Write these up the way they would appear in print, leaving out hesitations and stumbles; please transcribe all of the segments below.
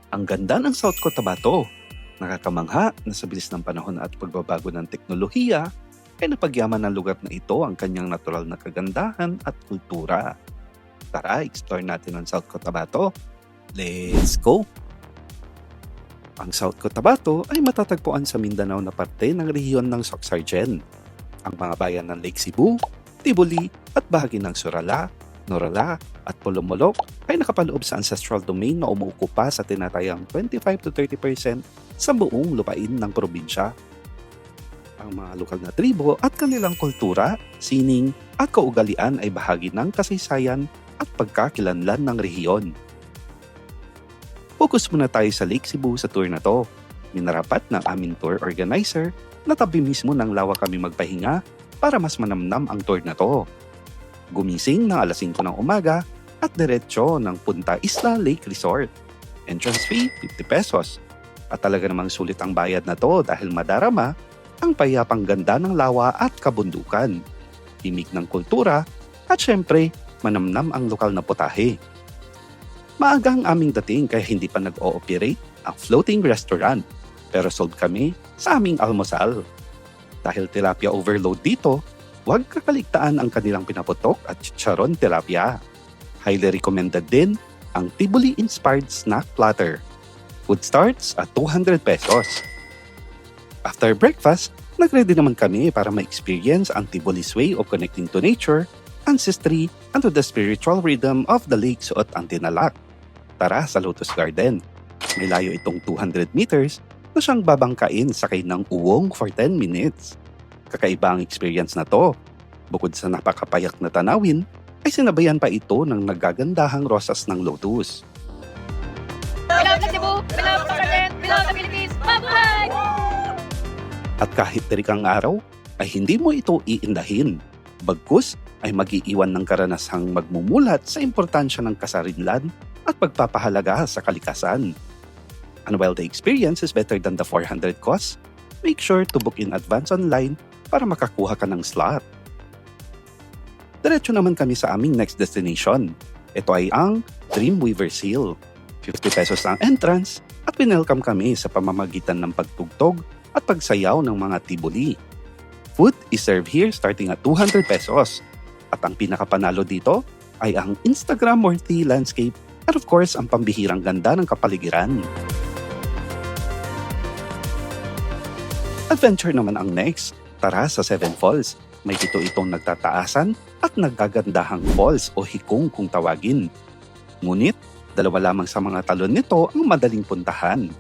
Ang ganda ng South Cotabato. Nakakamangha na sa bilis ng panahon at pagbabago ng teknolohiya ay napagyaman ng lugar na ito ang kanyang natural na kagandahan at kultura. Tara, explore natin ang South Cotabato. Let's go! Ang South Cotabato ay matatagpuan sa Mindanao na parte ng rehiyon ng Soc-Sargen. Ang mga bayan ng Lake Cebu, Tibuli at bahagi ng Surala, Norala at Polomolok ay nakapaloob sa ancestral domain na umuukupa sa tinatayang 25 to 30% sa buong lupain ng probinsya. Ang mga lokal na tribo at kanilang kultura, sining at kaugalian ay bahagi ng kasaysayan at pagkakilanlan ng rehiyon. Focus muna tayo sa Lake Cebu sa tour na to. Minarapat ng aming tour organizer na tabi mismo ng lawa kami magpahinga para mas manamnam ang tour na to. Gumising ng alas 5 ng umaga at diretsyo ng Punta Isla Lake Resort. Entrance fee, 50 pesos. At talaga namang sulit ang bayad na to dahil madarama ang payapang ganda ng lawa at kabundukan, himig ng kultura at syempre manamnam ang lokal na putahe. Maaga ang aming dating kaya hindi pa nag-ooperate ang floating restaurant pero sold kami sa aming almusal. Dahil tilapia overload dito, huwag kakaligtaan ang kanilang pinaputok at chicharon tilapia. Highly recommended din ang Tibuli-inspired snack platter. Food starts at 200 pesos. After breakfast, nag-ready naman kami para ma-experience ang Tibuli's way of connecting to nature, ancestry, and to the spiritual rhythm of the Lake Suot Antinalak. Tara sa Lotus Garden. May layo itong 200 meters na siyang babangkain sakay ng uwong for 10 minutes. Kakaiba ang experience na to. Bukod sa napakapayak na tanawin, ay sinabayan pa ito ng nagagandahang rosas ng lotus. Beloved na Cebu, beloved na Sargent, beloved na Philippines, mabuhay! At kahit terikang araw, ay hindi mo ito iindahin. Bagkus ay mag-iiwan ng karanasang magmumulat sa importansya ng kasarinlan at pagpapahalaga sa kalikasan. And while the experience is better than the 400 cost, make sure to book in advance online para makakuha ka ng slot. Diretso naman kami sa aming next destination. Ito ay ang Dreamweaver Seal. 50 pesos ang entrance at pinelcome kami sa pamamagitan ng pagtugtog at pagsayaw ng mga tibuli. Food is served here starting at 200 pesos. At ang pinakapanalo dito ay ang Instagram-worthy landscape at of course ang pambihirang ganda ng kapaligiran. Adventure naman ang next. Tara sa Seven Falls. May pito itong nagtataasan at nagagandahang falls o hikong kung tawagin. Ngunit, dalawa lamang sa mga talon nito ang madaling puntahan.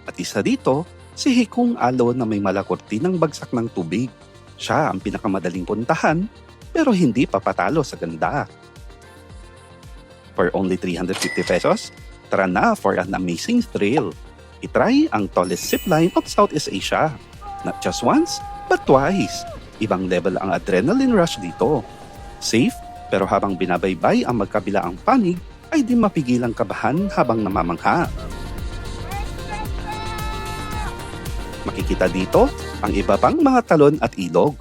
At isa dito, si Hikong Alo na may malakurti ng bagsak ng tubig. Siya ang pinakamadaling puntahan pero hindi papatalo sa ganda. For only 350 pesos, tara na for an amazing thrill. Itry ang tallest zipline of Southeast Asia. Not just once, but twice. Ibang level ang adrenaline rush dito. Safe, pero habang binabaybay ang magkabilaang panig, ay di mapigilang kabahan habang namamangha. Makikita dito ang iba pang mga talon at ilog.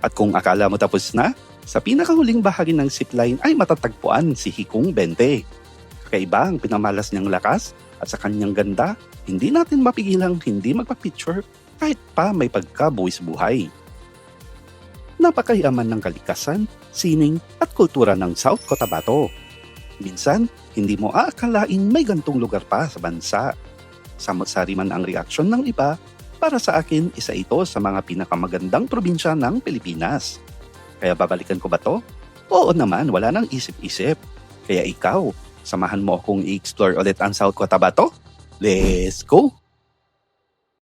At kung akala mo tapos na, sa pinakahuling bahagi ng zipline ay matatagpuan si Hikong 20. Kakaiba ang pinamalas niyang lakas at sa kanyang ganda, hindi natin mapigilang hindi magpa-picture kahit pa may pagkabuwis buhay. Napakayaman ng kalikasan, sining at kultura ng South Cotabato. Minsan, hindi mo aakalain may gantong lugar pa sa bansa. Samot-sari man ang reaksyon ng iba, para sa akin isa ito sa mga pinakamagandang probinsya ng Pilipinas. Kaya babalikan ko ba to? Oo naman, wala nang isip-isip. Kaya ikaw, samahan mo akong i-explore ulit ang South Cotabato? Let's go!